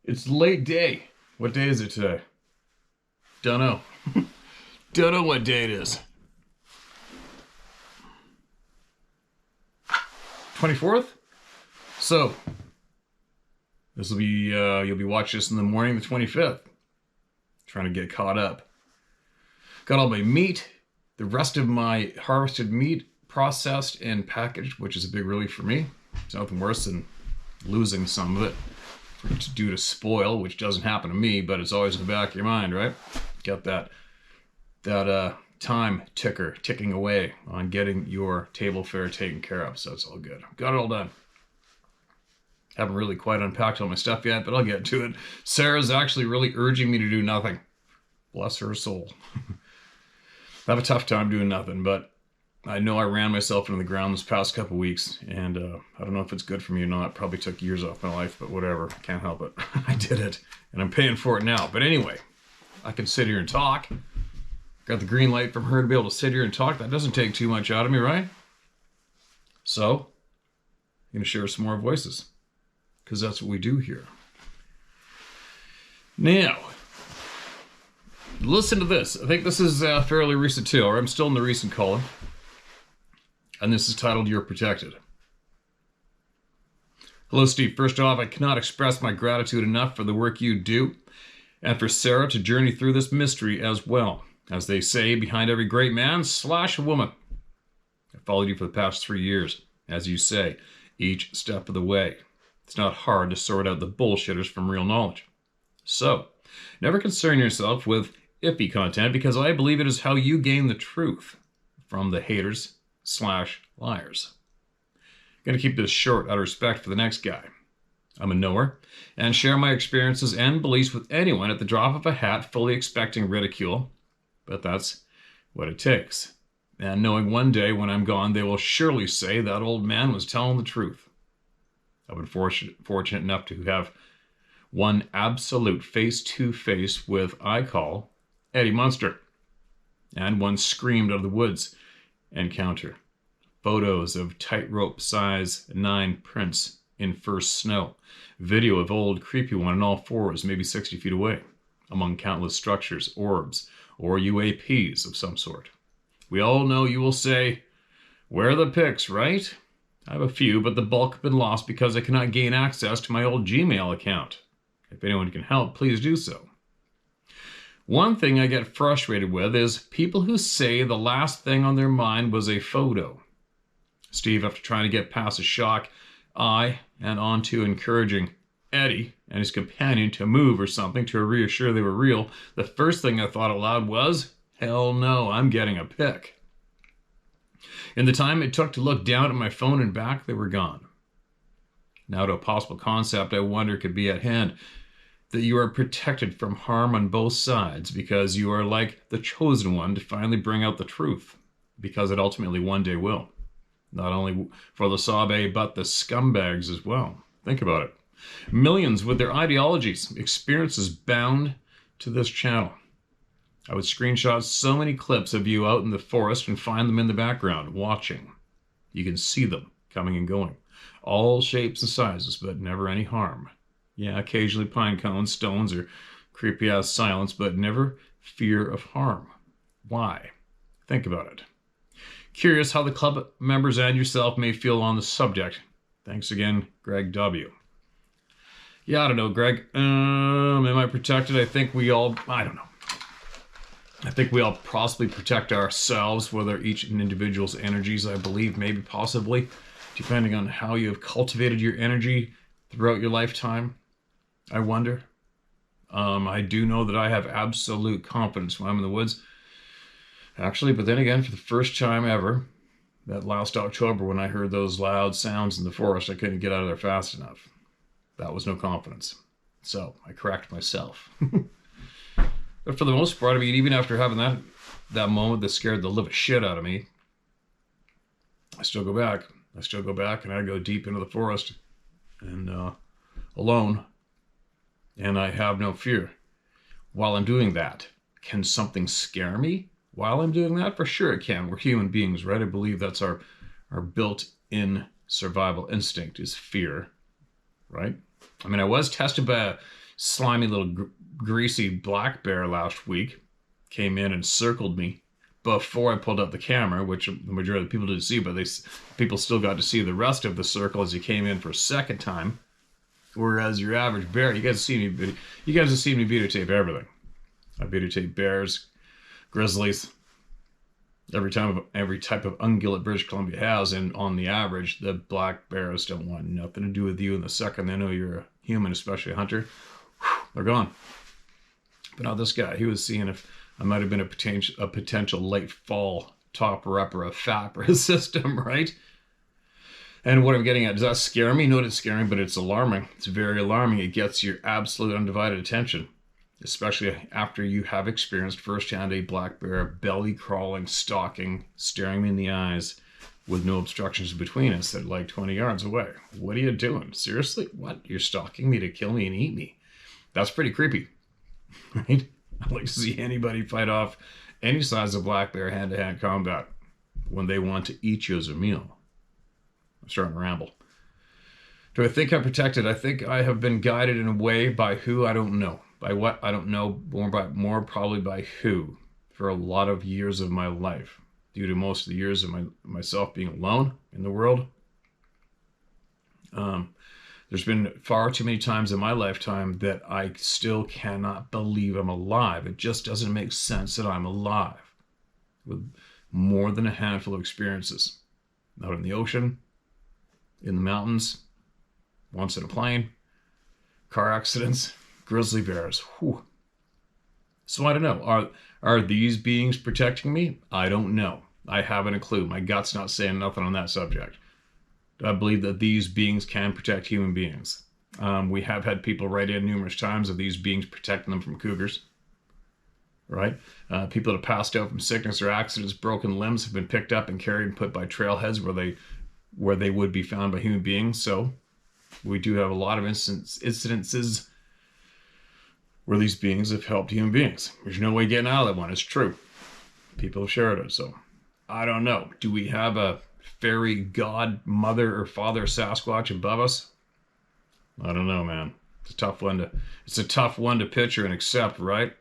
It's late day. What day is it today? Don't know. Don't know what day it is. 24th? So, this will be, you'll be watching this in the morning, the 25th. Trying to get caught up. Got all my meat, the rest of my harvested meat processed and packaged, which is a big relief for me. It's nothing worse than losing some of it due to spoil, which doesn't happen to me, but it's always in the back of your mind, right? Got that time ticker ticking away on getting your table fare taken care of, so it's all good. Got it all done. Haven't really quite unpacked all my stuff yet, but I'll get to it. Sarah's actually really urging me to do nothing. Bless her soul. I have a tough time doing nothing, but I know I ran myself into the ground this past couple weeks, and I don't know if it's good for me or not. It probably took years off my life, but whatever. Can't help it. I did it, and I'm paying for it now. But anyway, I can sit here and talk. Got the green light from her to be able to sit here and talk. That doesn't take too much out of me, right? So, I'm going to share some more voices, because that's what we do here. Now, listen to this. I think this is fairly recent too, or I'm still in the recent column. And this is titled, You're Protected. Hello, Steve. First off, I cannot express my gratitude enough for the work you do, and for Sarah to journey through this mystery as well. As they say, behind every great man / woman. I followed you for the past 3 years, as you say, each step of the way. It's not hard to sort out the bullshitters from real knowledge. So, never concern yourself with iffy content, because I believe it is how you gain the truth from the haters / liars. I'm going to keep this short out of respect for the next guy. I'm a knower and share my experiences and beliefs with anyone at the drop of a hat, fully expecting ridicule, but that's what it takes. And knowing one day when I'm gone, they will surely say that old man was telling the truth. I've been fortunate enough to have one absolute face-to-face with, I call, Eddie Munster, and one screamed out of the woods encounter. Photos of tightrope size 9 prints in first snow. Video of old creepy one on all fours, maybe 60 feet away, among countless structures, orbs, or UAPs of some sort. We all know you will say, where are the pics, right? I have a few, but the bulk have been lost because I cannot gain access to my old Gmail account. If anyone can help, please do so. One thing I get frustrated with is people who say the last thing on their mind was a photo. Steve, after trying to get past the shock, and on to encouraging Eddie and his companion to move or something to reassure they were real, the first thing I thought aloud was, hell no, I'm getting a pic. In the time it took to look down at my phone and back, they were gone. Now to a possible concept I wonder could be at hand, that you are protected from harm on both sides because you are like the chosen one to finally bring out the truth, because it ultimately one day will. Not only for the Sabe, but the scumbags as well. Think about it. Millions with their ideologies, experiences bound to this channel. I would screenshot so many clips of you out in the forest and find them in the background, watching. You can see them coming and going. All shapes and sizes, but never any harm. Yeah, occasionally pine cones, stones, or creepy-ass silence, but never fear of harm. Why? Think about it. Curious how the club members and yourself may feel on the subject. Thanks again, Greg W. Yeah, I don't know, Greg. Am I protected? I think we all possibly protect ourselves, whether each individual's energies, I believe, maybe possibly, depending on how you have cultivated your energy throughout your lifetime. I wonder. I do know that I have absolute confidence when I'm in the woods. Actually, but then again, for the first time ever, that last October when I heard those loud sounds in the forest, I couldn't get out of there fast enough. That was no confidence. So I correct myself. But for the most part, I mean, even after having that moment that scared the living shit out of me, I still go back. And I go deep into the forest and alone. And I have no fear. While I'm doing that, can something scare me while I'm doing that? For sure it can. We're human beings, right? I believe that's our built-in survival instinct is fear, right? I mean, I was tested by slimy little greasy black bear last week came in and circled me before I pulled up the camera, which the majority of the people didn't see, but people still got to see the rest of the circle as he came in for a second time. Whereas your average bear, you guys have seen me videotape everything. I videotape bears, grizzlies, every type of ungulate British Columbia has, and on the average, the black bears don't want nothing to do with you. And the second they know you're a human, especially a hunter, they're gone. But now this guy, he was seeing if I might have been a potential late fall topper-upper of FAPRA system, right? And what I'm getting at, does that scare me? No, it's scary, but it's alarming. It's very alarming. It gets your absolute undivided attention, especially after you have experienced firsthand a black bear belly crawling, stalking, staring me in the eyes with no obstructions between us at like 20 yards away. What are you doing? Seriously? What? You're stalking me to kill me and eat me? That's pretty creepy, right? I'd like to see anybody fight off any size of black bear hand-to-hand combat when they want to eat you as a meal. I'm starting to ramble. Do I think I'm protected? I think I have been guided in a way by who I don't know. By what I don't know, more probably by who, for a lot of years of my life, due to most of the years of myself being alone in the world. There's been far too many times in my lifetime that I still cannot believe I'm alive. It just doesn't make sense that I'm alive. With more than a handful of experiences. Out in the ocean, in the mountains, once in a plane, car accidents, grizzly bears. Whew. So I don't know. Are these beings protecting me? I don't know. I haven't a clue. My gut's not saying nothing on that subject. I believe that these beings can protect human beings. We have had people write in numerous times of these beings protecting them from cougars. Right? People that have passed out from sickness or accidents, broken limbs have been picked up and carried and put by trailheads where they would be found by human beings. So we do have a lot of incidences where these beings have helped human beings. There's no way getting out of that one. It's true. People have shared it. So I don't know. Do we have a fairy god, mother or father Sasquatch above us? I don't know, man. It's a tough one to picture and accept, right?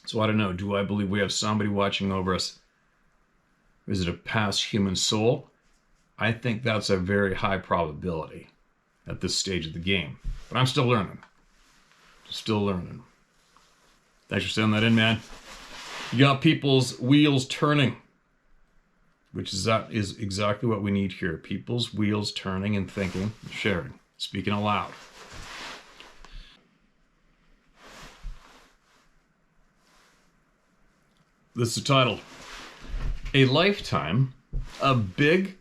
So I don't know. Do I believe we have somebody watching over us? Is it a past human soul? I think that's a very high probability at this stage of the game. But I'm still learning. Still learning. Thanks for sending that in, man. You got people's wheels turning. That is exactly what we need here. People's wheels turning and thinking, and sharing, speaking aloud. This is the title. A lifetime of big,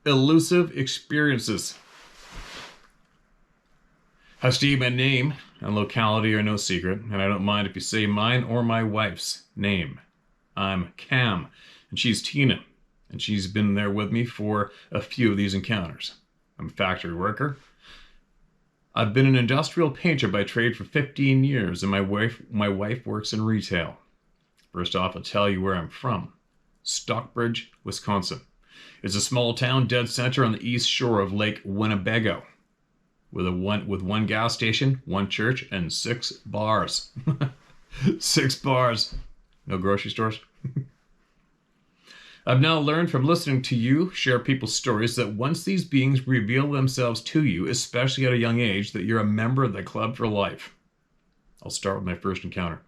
elusive experiences. Has to be my name and locality are no secret, and I don't mind if you say mine or my wife's name. I'm Cam, and she's Tina, and she's been there with me for a few of these encounters. I'm a factory worker. I've been an industrial painter by trade for 15 years, and my wife works in retail. First off, I'll tell you where I'm from. Stockbridge, Wisconsin. It's a small town dead center on the east shore of Lake Winnebago. With one gas station, one church, and 6 bars. 6 bars. No grocery stores. I've now learned from listening to you share people's stories that once these beings reveal themselves to you, especially at a young age, that you're a member of the club for life. I'll start with my first encounter.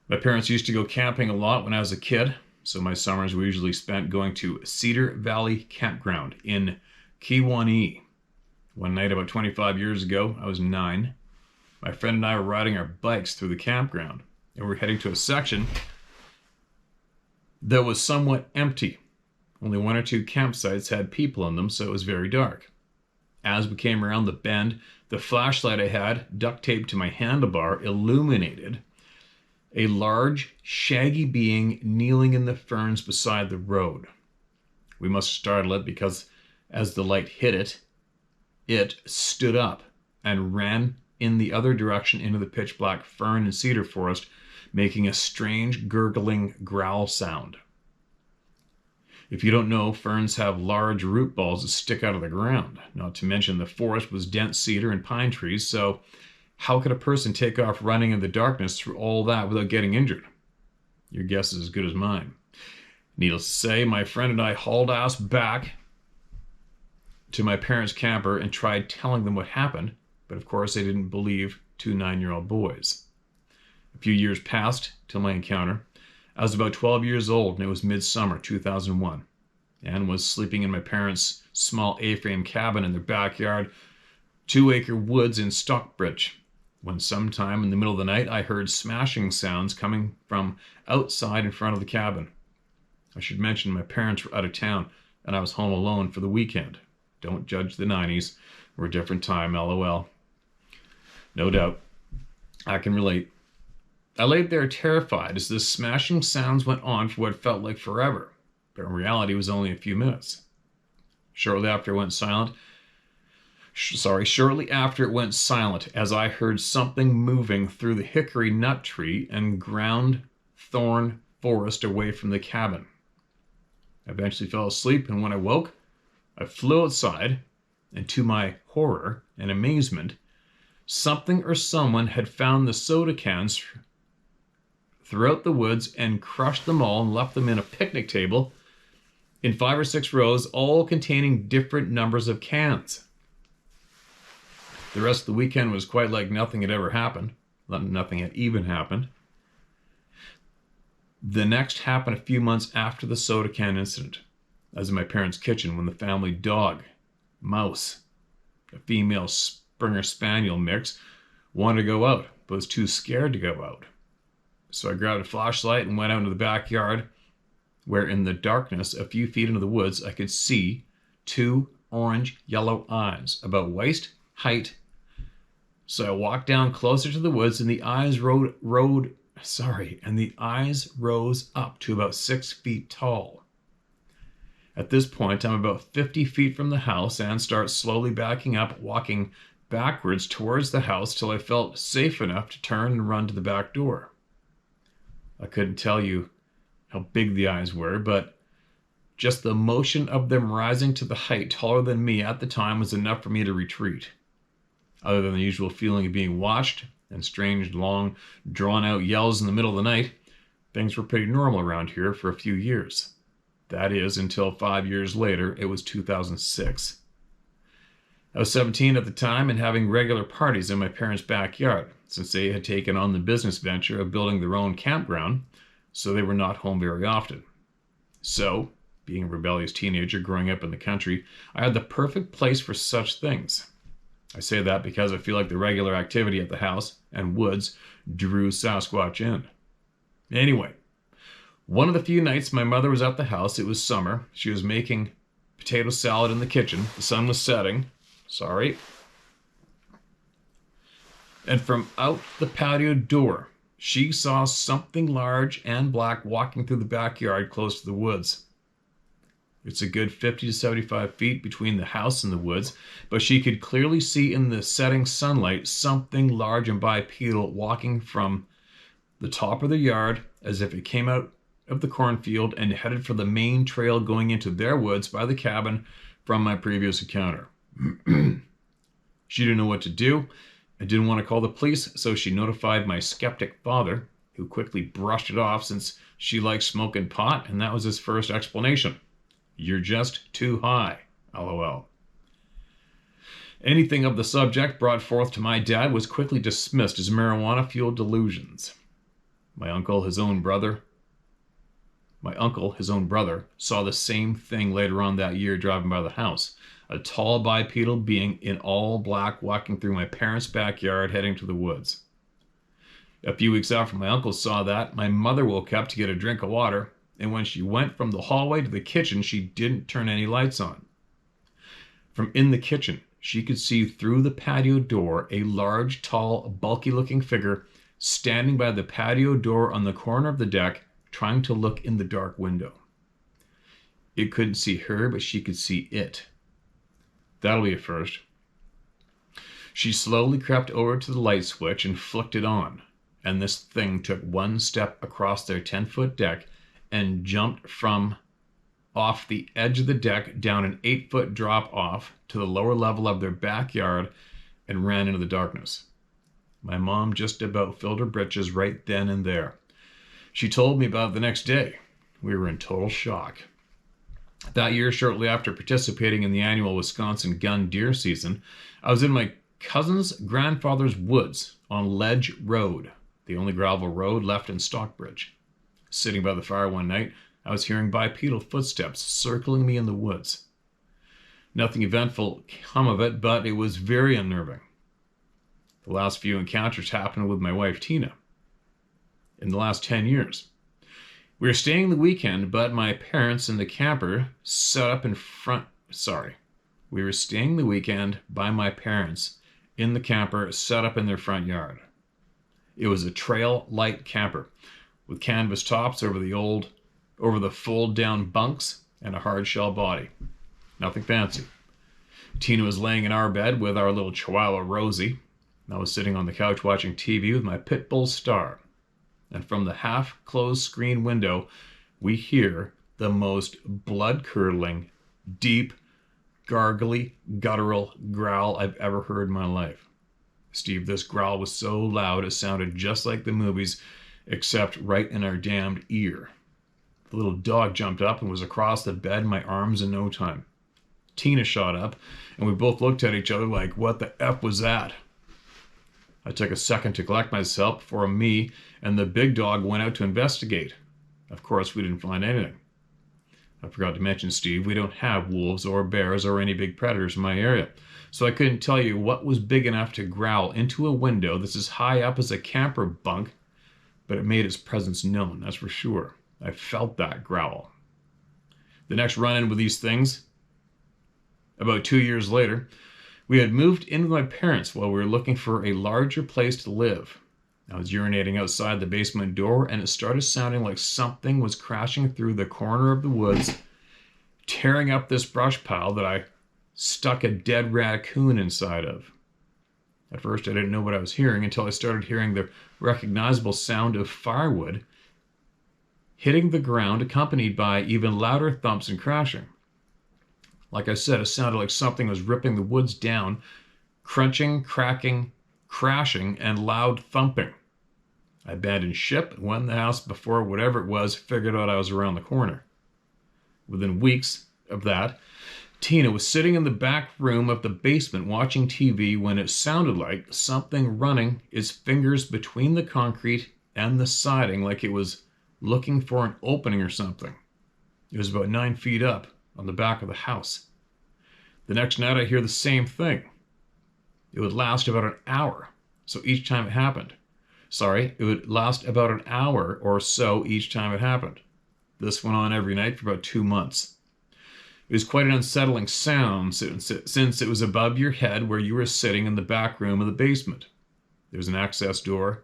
My parents used to go camping a lot when I was a kid, so my summers were usually spent going to Cedar Valley Campground in Kewanee. One night about 25 years ago, I was 9. My friend and I were riding our bikes through the campground, and we were heading to a section that was somewhat empty. Only 1 or 2 campsites had people in them, so it was very dark. As we came around the bend, the flashlight I had duct taped to my handlebar illuminated a large, shaggy being kneeling in the ferns beside the road. We must have startled it because as the light hit it, it stood up and ran in the other direction into the pitch black fern and cedar forest, making a strange gurgling growl sound. If you don't know, ferns have large root balls that stick out of the ground. Not to mention the forest was dense cedar and pine trees, so how could a person take off running in the darkness through all that without getting injured? Your guess is as good as mine. Needless to say, my friend and I hauled ass back to my parents' camper and tried telling them what happened, but of course they didn't believe two 9-year-old boys. A few years passed till my encounter. I was about 12 years old, and it was midsummer 2001, and was sleeping in my parents' small A-frame cabin in their backyard, 2-acre woods in Stockbridge, when sometime in the middle of the night I heard smashing sounds coming from outside in front of the cabin. I should mention my parents were out of town, and I was home alone for the weekend. Don't judge the 90s. We're a different time, LOL. No doubt. I can relate. I laid there terrified as the smashing sounds went on for what felt like forever, but in reality it was only a few minutes. Shortly after it went silent, as I heard something moving through the hickory nut tree and ground thorn forest away from the cabin. I eventually fell asleep, and when I woke, I flew outside, and to my horror and amazement, something or someone had found the soda cans throughout the woods and crushed them all and left them in a picnic table in 5 or 6 rows, all containing different numbers of cans. The rest of the weekend was quite like nothing had ever happened. Nothing had even happened. The next happened a few months after the soda can incident. I was in my parents' kitchen when the family dog, Mouse, a female Springer Spaniel mix, wanted to go out, but was too scared to go out. So I grabbed a flashlight and went out into the backyard, where in the darkness, a few feet into the woods, I could see 2 orange-yellow eyes, about waist height. So I walked down closer to the woods, and the eyes rose up to about 6 feet tall. At this point, I'm about 50 feet from the house and start slowly backing up, walking backwards towards the house till I felt safe enough to turn and run to the back door. I couldn't tell you how big the eyes were, but just the motion of them rising to the height taller than me at the time was enough for me to retreat. Other than the usual feeling of being watched and strange, long, drawn-out yells in the middle of the night, things were pretty normal around here for a few years. That is, until 5 years later, it was 2006. I was 17 at the time and having regular parties in my parents' backyard, since they had taken on the business venture of building their own campground, so they were not home very often. So, being a rebellious teenager growing up in the country, I had the perfect place for such things. I say that because I feel like the regular activity at the house and woods drew Sasquatch in. Anyway, one of the few nights my mother was at the house, it was summer. She was making potato salad in the kitchen. The sun was setting. And from out the patio door, she saw something large and black walking through the backyard close to the woods. It's a good 50 to 75 feet between the house and the woods, but she could clearly see in the setting sunlight something large and bipedal walking from the top of the yard as if it came out of the cornfield and headed for the main trail going into their woods by the cabin from my previous encounter. She didn't know what to do and didn't want to call the police, so she notified my skeptic father, who quickly brushed it off since she liked smoking pot, and that was his first explanation. You're just too high, LOL. Anything of the subject brought forth to my dad was quickly dismissed as marijuana-fueled delusions. My uncle, his own brother, saw the same thing later on that year driving by the house. A tall bipedal being in all black walking through my parents' backyard heading to the woods. A few weeks after my uncle saw that, my mother woke up to get a drink of water, and when she went from the hallway to the kitchen, she didn't turn any lights on. From in the kitchen, she could see through the patio door a large, tall, bulky-looking figure standing by the patio door on the corner of the deck, trying to look in the dark window. It couldn't see her, but she could see it. That'll be a first. She slowly crept over to the light switch and flicked it on, and this thing took one step across their 10-foot deck and jumped from off the edge of the deck down an 8-foot drop off to the lower level of their backyard and ran into the darkness. My mom just about filled her britches right then and there. She told me about it the next day. We were in total shock. That year, shortly after participating in the annual Wisconsin gun deer season, I was in my cousin's grandfather's woods on Ledge Road, the only gravel road left in Stockbridge. Sitting by the fire one night, I was hearing bipedal footsteps circling me in the woods. Nothing eventful come of it, but it was very unnerving. The last few encounters happened with my wife, Tina, in the last 10 years. We were staying the weekend, but my parents in the camper set up in front... We were staying the weekend by my parents in the camper set up in their front yard. It was a trail light camper with canvas tops over the fold down bunks and a hard shell body. Nothing fancy. Tina was laying in our bed with our little chihuahua Rosie. I was sitting on the couch watching TV with my pit bull Star. And from the half-closed screen window, we hear the most blood-curdling, deep, gargly, guttural growl I've ever heard in my life. Steve, this growl was so loud it sounded just like the movies, except right in our damned ear. The little dog jumped up and was across the bed in my arms in no time. Tina shot up, and we both looked at each other like, what the F was that? I took a second to collect myself before me and the big dog went out to investigate. Of course, we didn't find anything. I forgot to mention, Steve, we don't have wolves or bears or any big predators in my area, so I couldn't tell you what was big enough to growl into a window that's as high up as a camper bunk, but it made its presence known, that's for sure. I felt that growl. The next run-in with these things, about 2 years later, we had moved in with my parents while we were looking for a larger place to live. I was urinating outside the basement door, and it started sounding like something was crashing through the corner of the woods, tearing up this brush pile that I stuck a dead raccoon inside of. At first, I didn't know what I was hearing until I started hearing the recognizable sound of firewood hitting the ground, accompanied by even louder thumps and crashing. Like I said, it sounded like something was ripping the woods down, crunching, cracking, crashing, and loud thumping. I abandoned ship and went in the house before whatever it was figured out I was around the corner. Within weeks of that, Tina was sitting in the back room of the basement watching TV when it sounded like something running its fingers between the concrete and the siding like it was looking for an opening or something. It was about 9 feet up on the back of the house. The next night I hear the same thing. It would last about an hour, so each time it happened. It would last about an hour or so each time it happened. This went on every night for about 2 months. It was quite an unsettling sound since it was above your head where you were sitting in the back room of the basement. There was an access door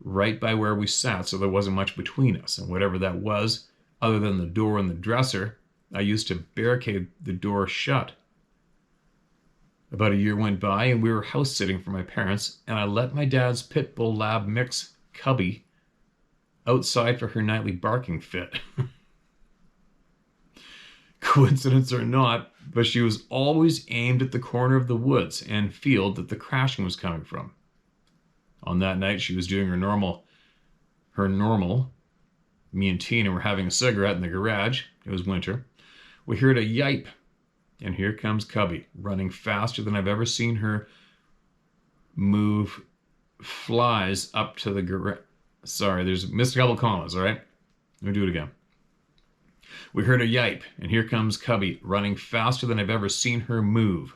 right by where we sat, so there wasn't much between us, and whatever that was, other than the door and the dresser, I used to barricade the door shut. About a year went by and we were house sitting for my parents, and I let my dad's pit bull lab mix, Cubby, outside for her nightly barking fit. Coincidence or not, but she was always aimed at the corner of the woods and field that the crashing was coming from. On that night, she was doing her normal. Me and Tina were having a cigarette in the garage. It was winter. We heard a yipe, and here comes Cubby, running faster than I've ever seen her move flies up to the garage. Sorry, there's missed a couple commas, all right? Let me do it again. We heard a yipe, and here comes Cubby, running faster than I've ever seen her move.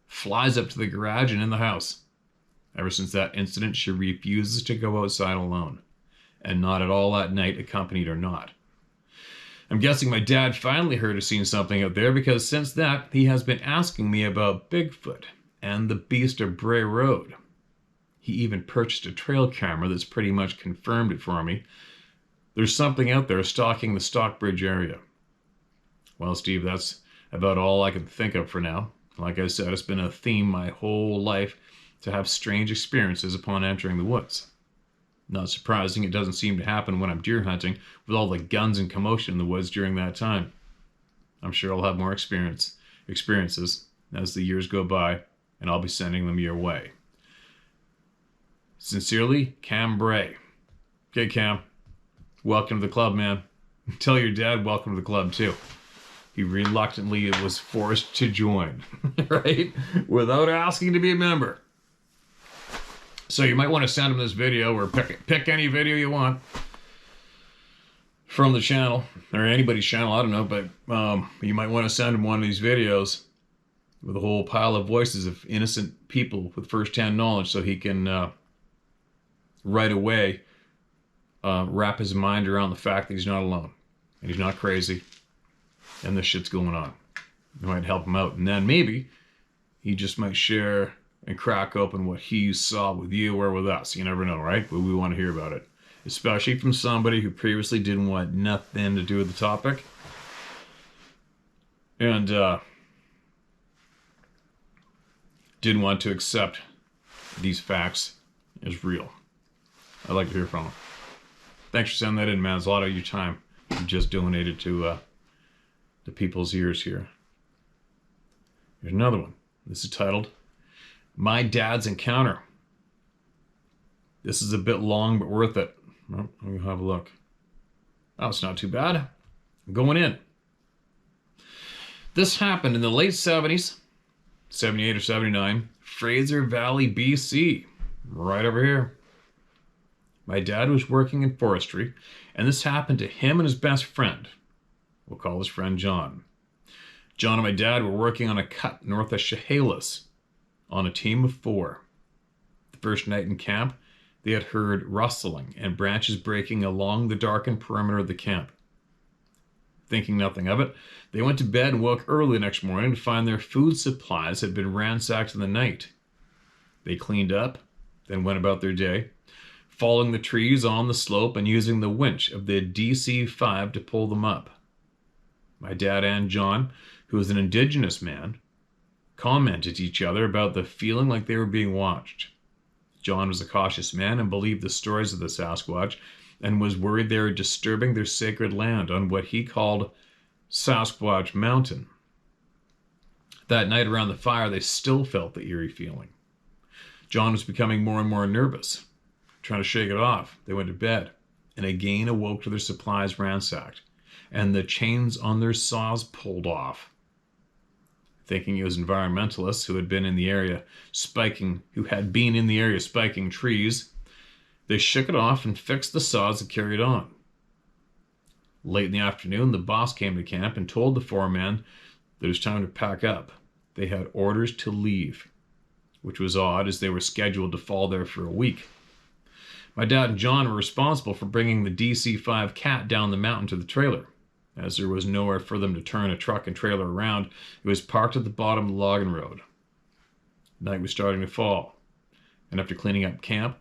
Flies up to the garage and in the house. Ever since that incident, she refuses to go outside alone, and not at all that night, accompanied or not. I'm guessing my dad finally heard or seen something out there, because since that, he has been asking me about Bigfoot and the Beast of Bray Road. He even purchased a trail camera that's pretty much confirmed it for me. There's something out there stalking the Stockbridge area. Well, Steve, that's about all I can think of for now. Like I said, it's been a theme my whole life to have strange experiences upon entering the woods. Not surprising, it doesn't seem to happen when I'm deer hunting with all the guns and commotion in the woods during that time. I'm sure I'll have more experiences as the years go by, and I'll be sending them your way. Sincerely, Cam Bray. Okay, Cam, welcome to the club, man. Tell your dad welcome to the club, too. He reluctantly was forced to join, right? Without asking to be a member. So you might want to send him this video, or pick any video you want from the channel, or anybody's channel, I don't know, but you might want to send him one of these videos with a whole pile of voices of innocent people with first-hand knowledge, so he can right away wrap his mind around the fact that he's not alone, and he's not crazy, and this shit's going on. It might help him out, and then maybe he just might share and crack open what he saw with you or with us. You never know, right? But we want to hear about it, especially from somebody who previously didn't want nothing to do with the topic, and didn't want to accept these facts as real. I'd like to hear from him. Thanks for sending that in, man. It's a lot of your time you just donated to the people's ears here. Here's another one. This is titled, My Dad's Encounter. This is a bit long, but worth it. Well, let me have a look. Oh, it's not too bad. I'm going in. This happened in the late 70s, 78 or 79, Fraser Valley, BC, right over here. My dad was working in forestry, and this happened to him and his best friend. We'll call his friend John. John and my dad were working on a cut north of Chehalis on a team of 4. The first night in camp, they had heard rustling and branches breaking along the darkened perimeter of the camp. Thinking nothing of it, they went to bed and woke early the next morning to find their food supplies had been ransacked in the night. They cleaned up, then went about their day, following the trees on the slope and using the winch of the DC-5 to pull them up. My dad and John, who was an indigenous man, commented to each other about the feeling like they were being watched. John was a cautious man and believed the stories of the Sasquatch and was worried they were disturbing their sacred land on what he called Sasquatch Mountain. That night around the fire, they still felt the eerie feeling. John was becoming more and more nervous. Trying to shake it off, they went to bed and again awoke to their supplies ransacked and the chains on their saws pulled off. Thinking it was environmentalists who had been in the area spiking trees, they shook it off and fixed the saws and carried on. Late in the afternoon, the boss came to camp and told the 4 men that it was time to pack up. They had orders to leave, which was odd as they were scheduled to fall there for a week. My dad and John were responsible for bringing the DC-5 cat down the mountain to the trailer. As there was nowhere for them to turn a truck and trailer around, it was parked at the bottom of the logging road. Night was starting to fall, and after cleaning up camp,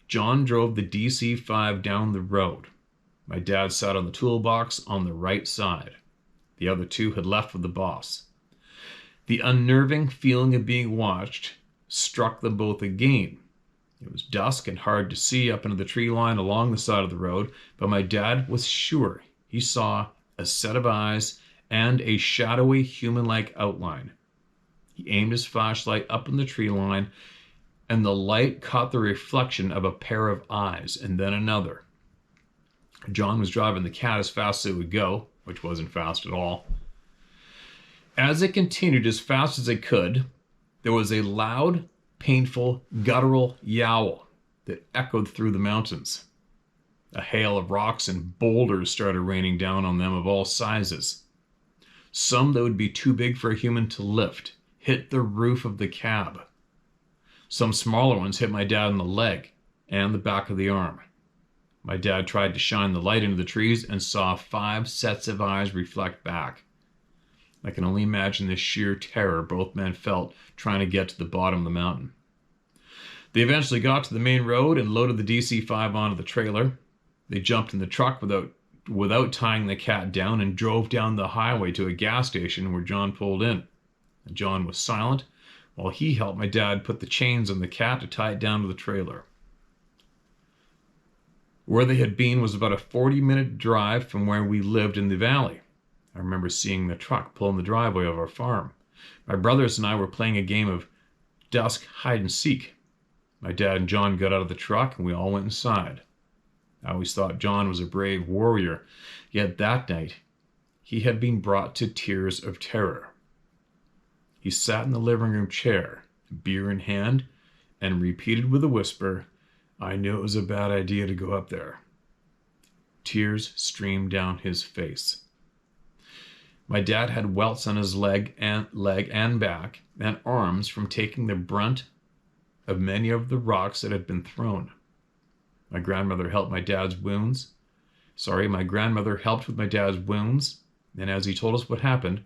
John drove the DC-5 down the road. My dad sat on the toolbox on the right side. The other 2 had left with the boss. The unnerving feeling of being watched struck them both again. It was dusk and hard to see up into the tree line along the side of the road, but my dad was sure he saw a set of eyes and a shadowy human-like outline. He aimed his flashlight up in the tree line, and the light caught the reflection of a pair of eyes, and then another. John was driving the cat as fast as it would go, which wasn't fast at all. As it continued as fast as it could, there was a loud, painful, guttural yowl that echoed through the mountains. A hail of rocks and boulders started raining down on them of all sizes. Some that would be too big for a human to lift hit the roof of the cab. Some smaller ones hit my dad in the leg and the back of the arm. My dad tried to shine the light into the trees and saw 5 sets of eyes reflect back. I can only imagine the sheer terror both men felt trying to get to the bottom of the mountain. They eventually got to the main road and loaded the DC-5 onto the trailer. They jumped in the truck without tying the cat down and drove down the highway to a gas station where John pulled in. John was silent while he helped my dad put the chains on the cat to tie it down to the trailer. Where they had been was about a 40-minute drive from where we lived in the valley. I remember seeing the truck pull in the driveway of our farm. My brothers and I were playing a game of dusk hide and seek. My dad and John got out of the truck and we all went inside. I always thought John was a brave warrior, yet that night he had been brought to tears of terror. He sat in the living room chair, beer in hand, and repeated with a whisper, "I knew it was a bad idea to go up there." Tears streamed down his face. My dad had welts on his leg and back and arms from taking the brunt of many of the rocks that had been thrown. My grandmother helped with my dad's wounds, and as he told us what happened,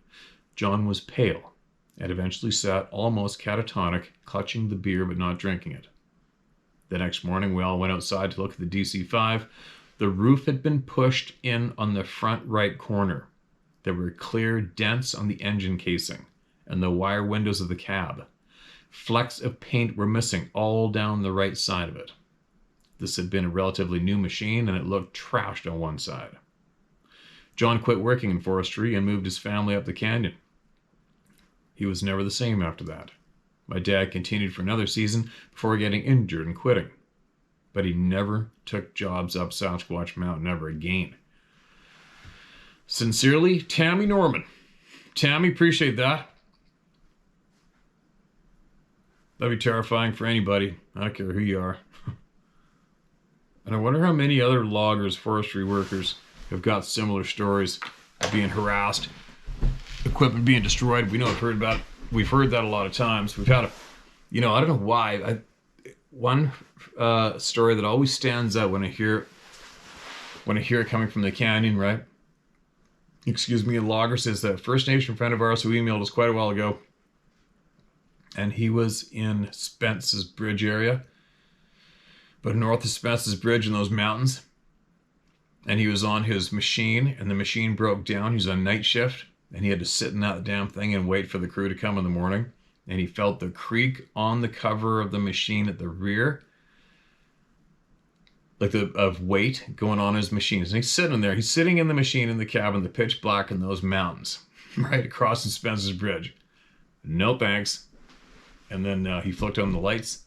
John was pale and eventually sat almost catatonic, clutching the beer but not drinking it. The next morning, we all went outside to look at the DC-5. The roof had been pushed in on the front right corner. There were clear dents on the engine casing and the wire windows of the cab. Flecks of paint were missing all down the right side of it. This had been a relatively new machine and it looked trashed on one side. John quit working in forestry and moved his family up the canyon. He was never the same after that. My dad continued for another season before getting injured and quitting. But he never took jobs up Sasquatch Mountain ever again. Sincerely, Tammy Norman. Tammy, appreciate that. That'd be terrifying for anybody. I don't care who you are. And I wonder how many other loggers, forestry workers, have got similar stories of being harassed, equipment being destroyed. We've heard that a lot of times. We've had I don't know why. One story that always stands out when I hear it coming from the canyon, right? A logger says that First Nation friend of ours who emailed us quite a while ago, and he was in Spence's Bridge area, but north of Spence's Bridge in those mountains, and he was on his machine, and the machine broke down. He was on night shift, and he had to sit in that damn thing and wait for the crew to come in the morning, and he felt the creak on the cover of the machine at the rear, of weight going on his machines. And he's sitting in the machine in the cabin, the pitch black in those mountains, right across from Spence's Bridge. No thanks. And then he flicked on the lights,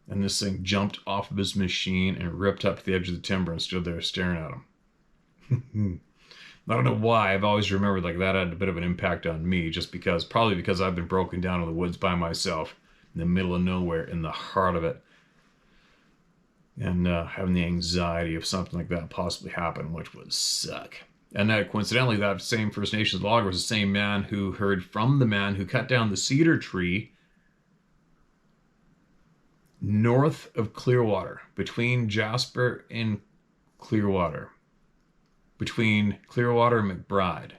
and this thing jumped off of his machine and ripped up to the edge of the timber and stood there staring at him. I don't know why. I've always remembered that had a bit of an impact on me, probably because I've been broken down in the woods by myself, in the middle of nowhere, in the heart of it. And having the anxiety of something like that possibly happen, which would suck. And that coincidentally, that same First Nations logger was the same man who heard from the man who cut down the cedar tree north of Clearwater, between Jasper and Clearwater, between Clearwater and McBride,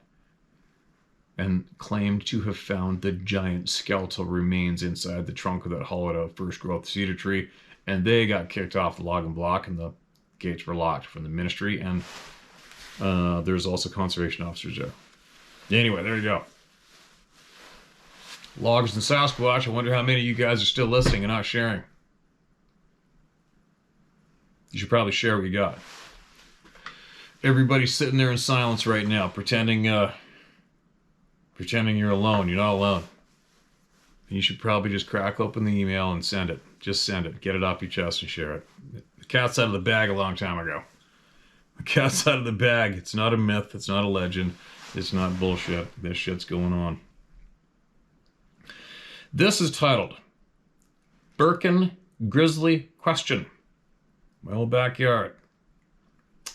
and claimed to have found the giant skeletal remains inside the trunk of that hollowed out first growth cedar tree. And they got kicked off the logging block, and the gates were locked from the ministry, and there's also conservation officers there. Anyway, there you go. Loggers in Sasquatch. I wonder how many of you guys are still listening and not sharing. You should probably share what you got. Everybody's sitting there in silence right now, pretending you're alone. You're not alone. And you should probably just crack open the email and send it. Just send it. Get it off your chest and share it. The cat's out of the bag a long time ago. The cat's out of the bag. It's not a myth. It's not a legend. It's not bullshit. This shit's going on. This is titled, Birkin Grizzly Question. My old backyard.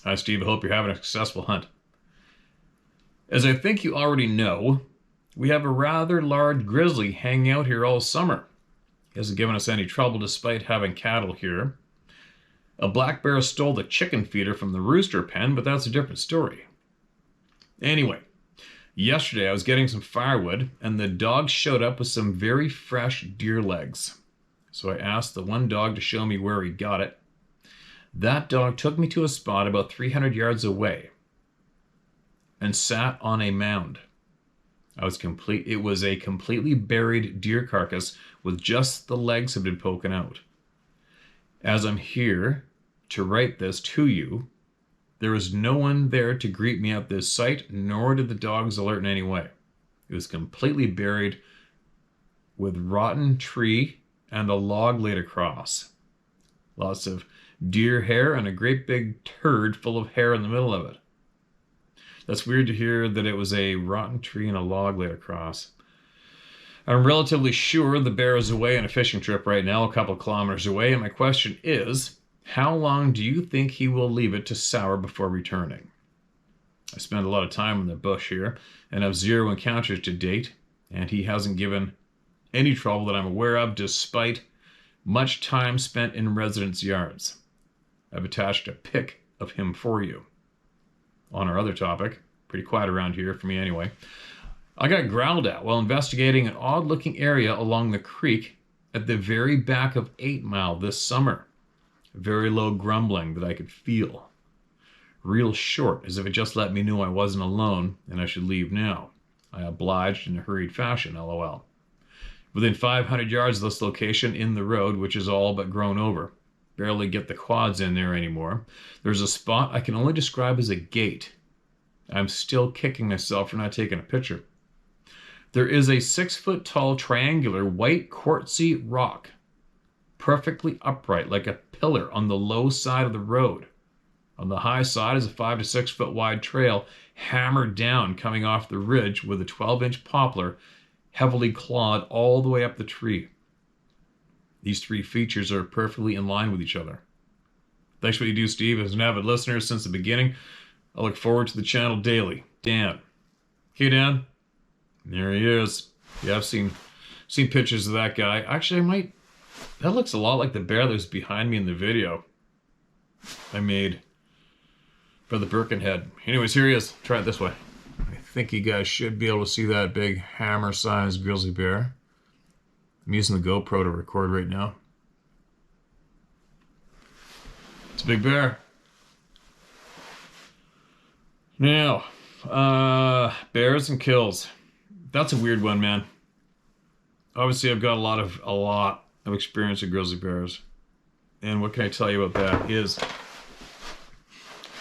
Hi, Steve. I hope you're having a successful hunt. As I think you already know, we have a rather large grizzly hanging out here all summer. He hasn't given us any trouble despite having cattle here. A black bear stole the chicken feeder from the rooster pen, but that's a different story. Anyway, yesterday I was getting some firewood, and the dog showed up with some very fresh deer legs. So I asked the one dog to show me where he got it. That dog took me to a spot about 300 yards away and sat on a mound. It was a completely buried deer carcass with just the legs had been poking out. As I'm here to write this to you, There was no one there to greet me at this site, nor did the dogs alert in any way. It was completely buried with rotten tree and a log laid across. Lots of deer hair and a great big turd full of hair in the middle of it. That's weird to hear that it was a rotten tree and a log laid across. I'm relatively sure the bear is away on a fishing trip right now, a couple of kilometers away, and my question is, how long do you think he will leave it to sour before returning? I spend a lot of time in the bush here, and have 0 encounters to date, and he hasn't given any trouble that I'm aware of, despite much time spent in residents' yards. I've attached a pic of him for you. On our other topic, pretty quiet around here for me anyway, I got growled at while investigating an odd-looking area along the creek at the very back of 8 Mile this summer. Very low grumbling that I could feel. Real short, as if it just let me know I wasn't alone and I should leave now. I obliged in a hurried fashion, lol. Within 500 yards of this location in the road, which is all but grown over. Barely get the quads in there anymore. There's a spot I can only describe as a gate. I'm still kicking myself for not taking a picture. There is a 6-foot-tall triangular white quartzy rock, perfectly upright like a pillar on the low side of the road. On the high side is a 5 to 6 foot wide trail hammered down coming off the ridge with a 12-inch poplar heavily clawed all the way up the tree. These 3 features are perfectly in line with each other. Thanks for what you do, Steve. As an avid listener since the beginning, I look forward to the channel daily. Dan. Okay, Dan. There he is. Yeah, I've seen pictures of that guy. Actually, that looks a lot like the bear that was behind me in the video I made for the Birkenhead. Anyways, here he is. Try it this way. I think you guys should be able to see that big hammer-sized grizzly bear. I'm using the GoPro to record right now. It's a big bear. Now, bears and kills. That's a weird one, man. Obviously, I've got a lot of experience with grizzly bears. And what can I tell you about that is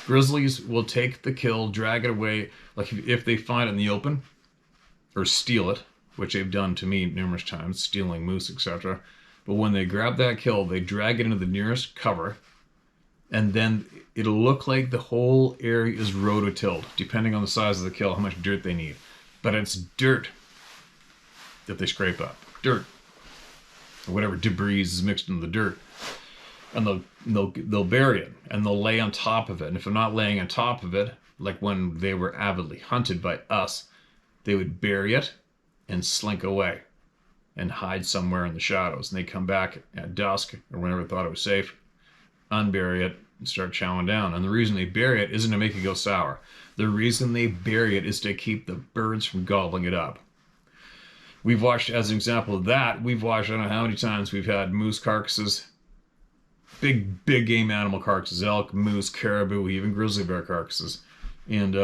grizzlies will take the kill, drag it away, like if they find it in the open, or steal it, which they've done to me numerous times, stealing moose, etc. But when they grab that kill, they drag it into the nearest cover, and then it'll look like the whole area is rototilled, depending on the size of the kill, how much dirt they need. But it's dirt that they scrape up. Dirt. Or whatever debris is mixed into the dirt. And they'll bury it, and they'll lay on top of it. And if they're not laying on top of it, like when they were avidly hunted by us, they would bury it and slink away and hide somewhere in the shadows. And they come back at dusk or whenever they thought it was safe, unbury it, and start chowing down. And the reason they bury it isn't to make it go sour. The reason they bury it is to keep the birds from gobbling it up. We've watched, as an example of that, I don't know how many times we've had moose carcasses, big game animal carcasses, elk, moose, caribou, even grizzly bear carcasses. And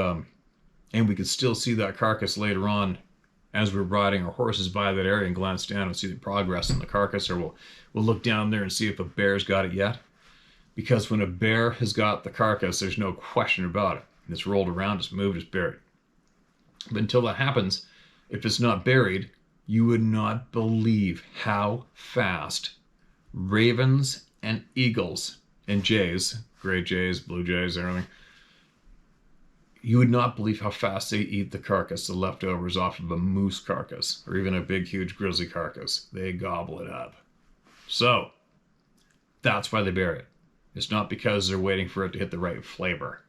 we could still see that carcass later on as we're riding our horses by that area and glance down and see the progress in the carcass, or we'll look down there and see if a bear's got it yet. Because when a bear has got the carcass, there's no question about it. It's rolled around, it's moved, it's buried. But until that happens, if it's not buried, you would not believe how fast ravens and eagles and jays, gray jays, blue jays, everything, you would not believe how fast they eat the carcass, the leftovers off of a moose carcass, or even a big, huge grizzly carcass. They gobble it up. So, that's why they bury it. It's not because they're waiting for it to hit the right flavor.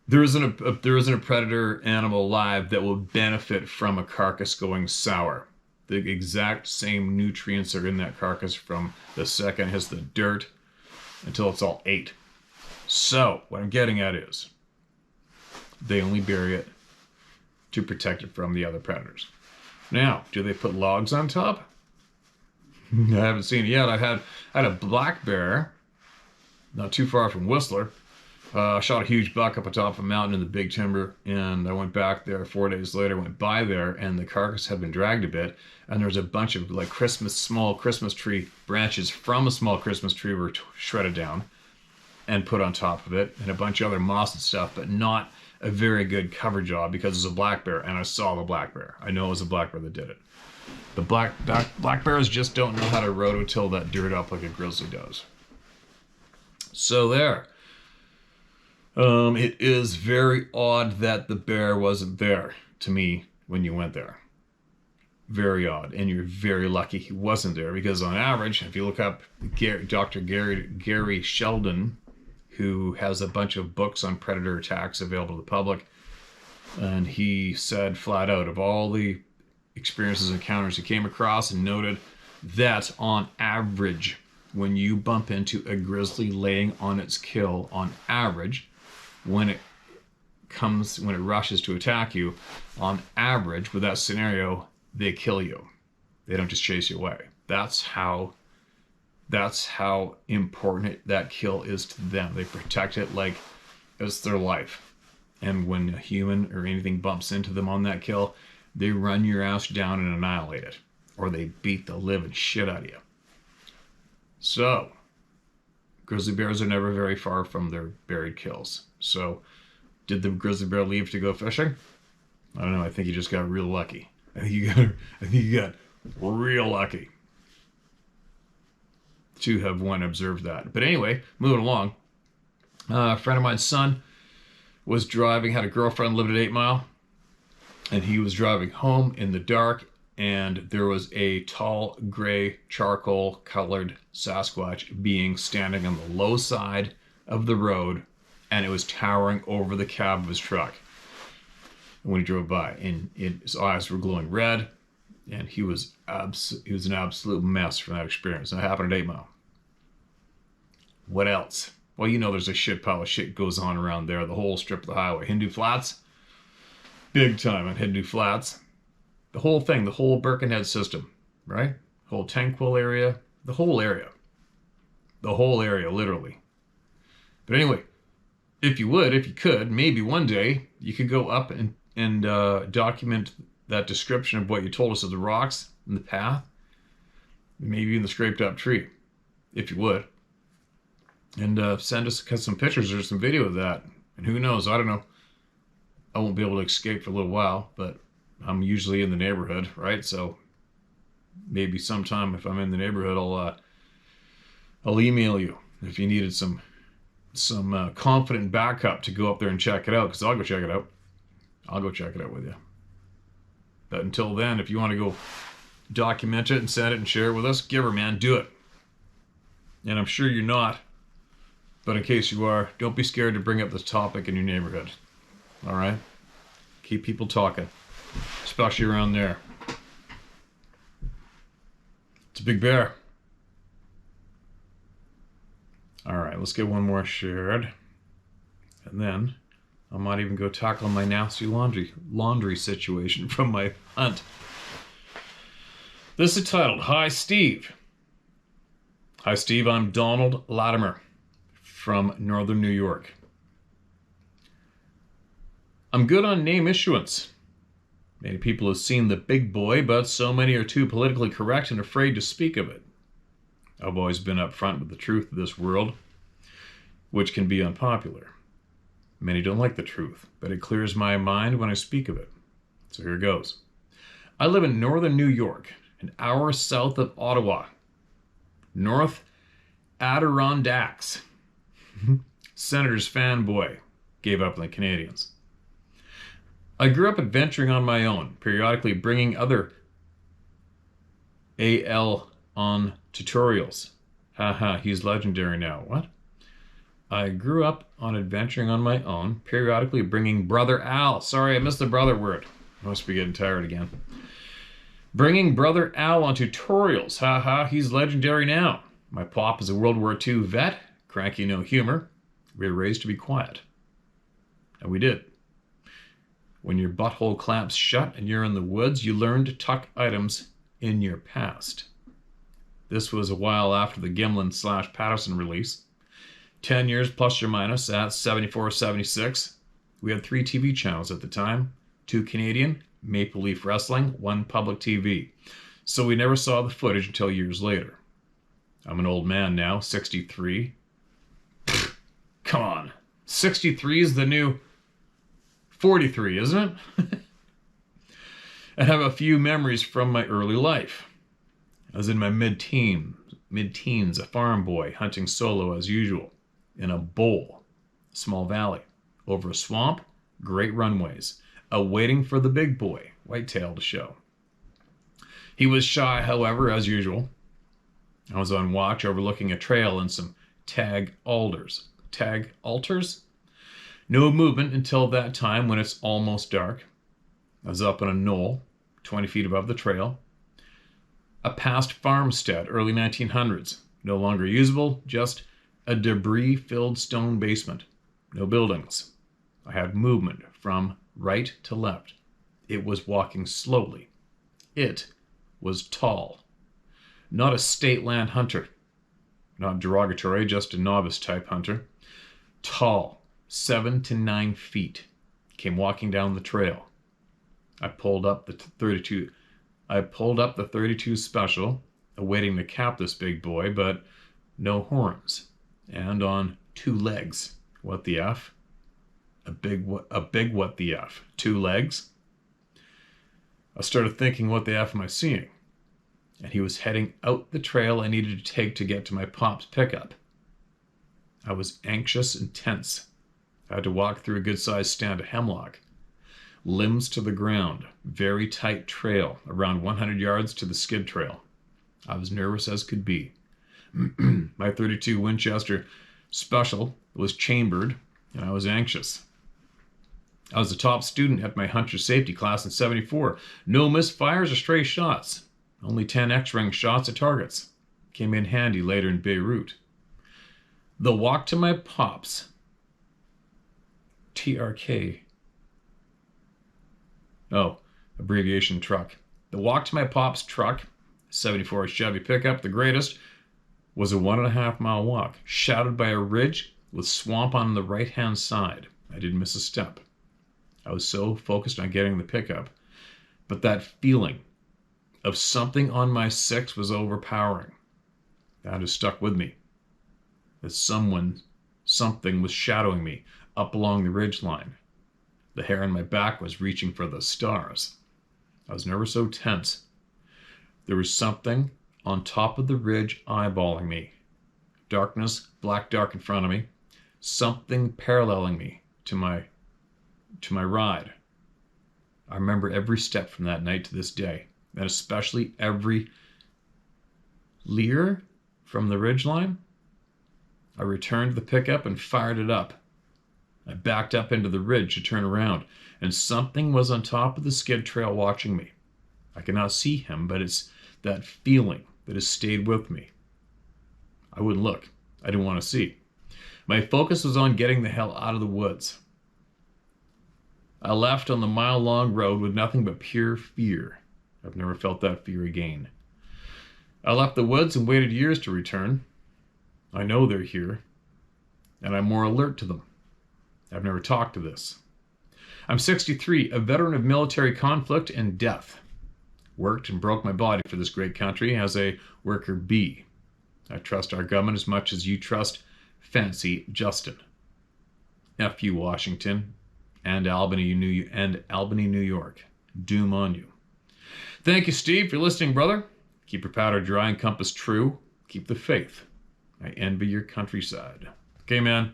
There isn't a predator animal alive that will benefit from a carcass going sour. The exact same nutrients are in that carcass from the second it hits the dirt until it's all ate. So, what I'm getting at is, they only bury it to protect it from the other predators. Now, do they put logs on top? I haven't seen it yet. I had a black bear, not too far from Whistler. I shot a huge buck up atop a mountain in the big timber, and I went back there 4 days later, went by there, and the carcass had been dragged a bit, and there was a bunch of small Christmas tree branches from a small Christmas tree were shredded down. and put on top of it, and a bunch of other moss and stuff, but not a very good cover job because it's a black bear, and I saw the black bear. I know it was a black bear that did it. The black bears just don't know how to rototill that dirt up like a grizzly does. So there. It is very odd that the bear wasn't there to me when you went there. Very odd, and you're very lucky he wasn't there, because on average, if you look up Dr. Gary Sheldon, who has a bunch of books on predator attacks available to the public, and he said flat out, of all the experiences and encounters he came across, and noted that on average, when you bump into a grizzly laying on its kill, on average, when it rushes to attack you, on average, with that scenario, they kill you. They don't just chase you away. That's how important that kill is to them. They protect it like it's their life. And when a human or anything bumps into them on that kill, they run your ass down and annihilate it. Or they beat the living shit out of you. So, grizzly bears are never very far from their buried kills. So, did the grizzly bear leave to go fishing? I don't know. I think he just got real lucky. I think you got real lucky to have observed that. But anyway, moving along. A friend of mine's son was driving, had a girlfriend, lived at 8 Mile, and he was driving home in the dark, and there was a tall, gray, charcoal-colored Sasquatch being standing on the low side of the road, and it was towering over the cab of his truck when he drove by, and his eyes were glowing red, and he was an absolute mess from that experience. And it happened at 8 Mile. What else? Well, you know there's a shit pile of shit goes on around there. The whole strip of the highway. Hindu Flats. Big time on Hindu Flats. The whole thing, the whole Birkenhead system, right? Whole Tanquil area. The whole area. The whole area, literally. But anyway, if you could, maybe one day you could go up and document that description of what you told us of the rocks and the path, maybe even the scraped up tree, if you would, and send us some pictures or some video of that. And who knows, I don't know, I won't be able to escape for a little while, but I'm usually in the neighborhood, right? So maybe sometime if I'm in the neighborhood, I'll email you if you needed some confident backup to go up there and check it out, because I'll go check it out. I'll go check it out with you. But until then, if you want to go document it and send it and share it with us, give her, man, do it. And I'm sure you're not, but in case you are, don't be scared to bring up this topic in your neighborhood. All right? Keep people talking, especially around there. It's a big bear. All right, let's get one more shared. And then I might even go tackle my nasty laundry situation from my hunt. This is titled, Hi Steve. Hi Steve, I'm Donald Latimer from Northern New York. I'm good on name issuance. Many people have seen The Big Boy, but so many are too politically correct and afraid to speak of it. I've always been upfront with the truth of this world, which can be unpopular. Many don't like the truth, but it clears my mind when I speak of it. So here goes. I live in northern New York, an hour south of Ottawa. North Adirondacks. Senator's fanboy. Gave up on the Canadians. I grew up adventuring on my own, periodically bringing other AL on tutorials. Haha, he's legendary now. What? I grew up on adventuring on my own, periodically bringing Brother Al. Sorry, I missed the brother word. I must be getting tired again. Bringing Brother Al on tutorials. Haha, he's legendary now. My pop is a World War II vet. Cranky, no humor. We were raised to be quiet. And we did. When your butthole clamps shut and you're in the woods, you learn to tuck items in your past. This was a while after the Gimlin/Patterson release. 10 years plus or minus at 74, 76. We had 3 TV channels at the time. 2 Canadian, Maple Leaf Wrestling, 1 public TV. So we never saw the footage until years later. I'm an old man now, 63. Come on. 63 is the new 43, isn't it? I have a few memories from my early life. I was in my mid-teens, a farm boy, hunting solo as usual, in a bowl, small valley, over a swamp, great runways, awaiting for the big boy, whitetail, to show. He was shy, however, as usual. I was on watch overlooking a trail and some tag altars. Tag altars? No movement until that time when it's almost dark. I was up on a knoll, 20 feet above the trail. A past farmstead, early 1900s. No longer usable, just a debris-filled stone basement. No buildings. I had movement from right to left. It was walking slowly. It was tall. Not a state land hunter. Not derogatory, just a novice type hunter. Tall, 7 to 9 feet. Came walking down the trail. I pulled up the 32 special, awaiting to cap this big boy, but no horns. And on 2 legs. What the F? A big what the F? 2 legs? I started thinking, what the F am I seeing? And he was heading out the trail I needed to take to get to my pop's pickup. I was anxious and tense. I had to walk through a good-sized stand of hemlock. Limbs to the ground, very tight trail, around 100 yards to the skid trail. I was nervous as could be. My .32 Winchester Special was chambered, and I was anxious. I was the top student at my hunter safety class in '74. No misfires or stray shots. Only 10 X-ring shots at targets. Came in handy later in Beirut. The walk to my pop's TRK. Oh, abbreviation truck. The walk to my pop's truck, 74 Chevy pickup, the greatest, was a 1.5 mile walk, shadowed by a ridge with swamp on the right-hand side. I didn't miss a step. I was so focused on getting the pickup, but that feeling of something on my 6 was overpowering. That has stuck with me. That something was shadowing me up along the ridge line. The hair on my back was reaching for the stars. I was never so tense. There was something on top of the ridge eyeballing me. Darkness, black dark in front of me. Something paralleling me to my ride. I remember every step from that night to this day, and especially every leer from the ridgeline. I returned to the pickup and fired it up. I backed up into the ridge to turn around, and something was on top of the skid trail watching me. I cannot see him, but it's that feeling that has stayed with me. I wouldn't look. I didn't want to see. My focus was on getting the hell out of the woods. I left on the mile-long road with nothing but pure fear. I've never felt that fear again. I left the woods and waited years to return. I know they're here, and I'm more alert to them. I've never talked to this. I'm 63, a veteran of military conflict and death. Worked and broke my body for this great country as a worker bee. I trust our government as much as you trust Fancy Justin. F you, Washington, and Albany, New York. Doom on you. Thank you, Steve, for listening, brother. Keep your powder dry and compass true. Keep the faith. I envy your countryside. Okay, man.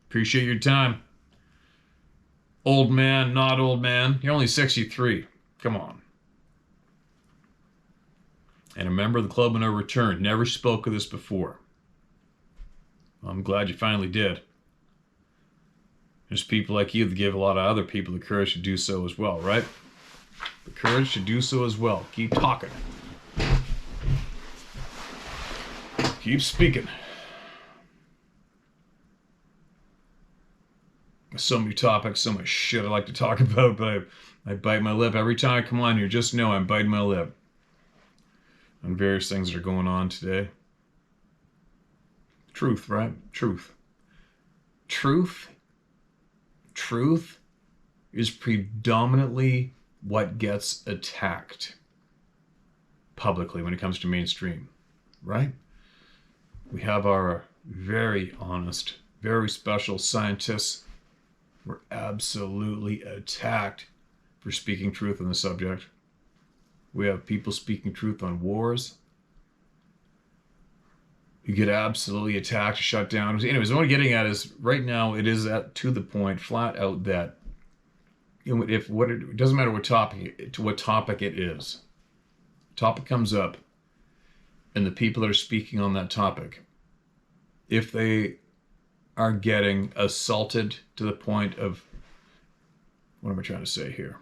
Appreciate your time. Old man, not old man. You're only 63. Come on. And a member of the club when I returned. Never spoke of this before. Well, I'm glad you finally did. There's people like you that give a lot of other people the courage to do so as well, right? The courage to do so as well. Keep talking. Keep speaking. So many topics, so much shit I like to talk about, but I bite my lip. Every time I come on here, just know I'm biting my lip on various things that are going on today. Truth, right? Truth. Truth is predominantly what gets attacked publicly when it comes to mainstream, right? We have our very honest, very special scientists were absolutely attacked for speaking truth on the subject. We have people speaking truth on wars. You get absolutely attacked, shut down. Anyways, what I'm getting at is right now it is to the point, flat out, that it doesn't matter what topic it is. Topic comes up, and the people that are speaking on that topic, if they are getting assaulted to the point of, what am I trying to say here?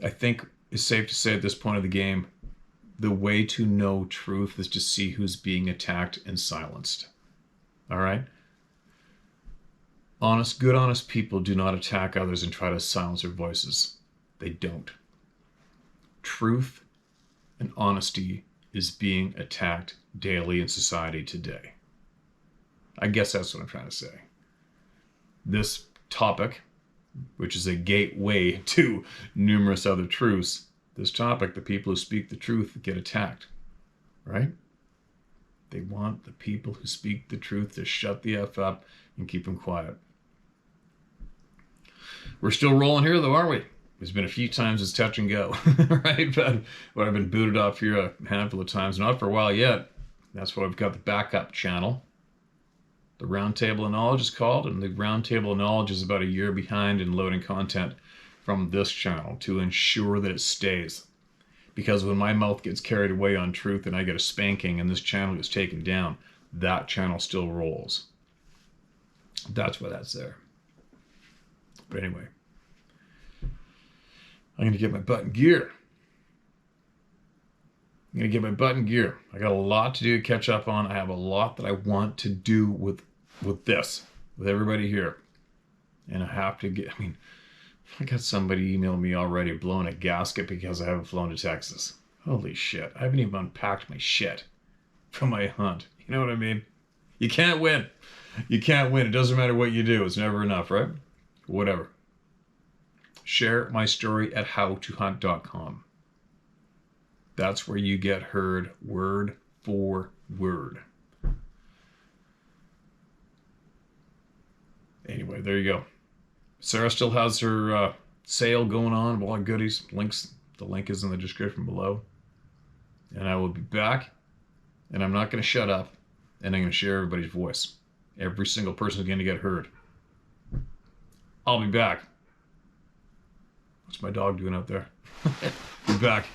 I think it's safe to say at this point of the game, the way to know truth is to see who's being attacked and silenced. All right? Good, honest people do not attack others and try to silence their voices. They don't. Truth and honesty is being attacked daily in society today. I guess that's what I'm trying to say. This topic, which is a gateway to numerous other truths, this topic, the people who speak the truth get attacked, right? They want the people who speak the truth to shut the F up and keep them quiet. We're still rolling here, though, aren't we? There's been a few times it's touch and go, right? But I've been booted off here a handful of times, not for a while yet. That's why I've got the backup channel. The Roundtable of Knowledge is called, and the Roundtable of Knowledge is about a year behind in loading content from this channel to ensure that it stays. Because when my mouth gets carried away on truth and I get a spanking and this channel gets taken down, that channel still rolls. That's why that's there. But anyway, I'm going to get my butt in gear. I got a lot to do to catch up on. I have a lot that I want to do with everybody here. And I have to get, I got somebody emailed me already blowing a gasket because I haven't flown to Texas. Holy shit. I haven't even unpacked my shit from my hunt. You know what I mean? You can't win. You can't win. It doesn't matter what you do. It's never enough, right? Whatever. Share my story at howtohunt.com. That's where you get heard word for word. Anyway, there you go. Sarah still has her sale going on, a lot of goodies. The link is in the description below. And I will be back, and I'm not going to shut up, and I'm going to share everybody's voice. Every single person is going to get heard. I'll be back. What's my dog doing out there? Be back.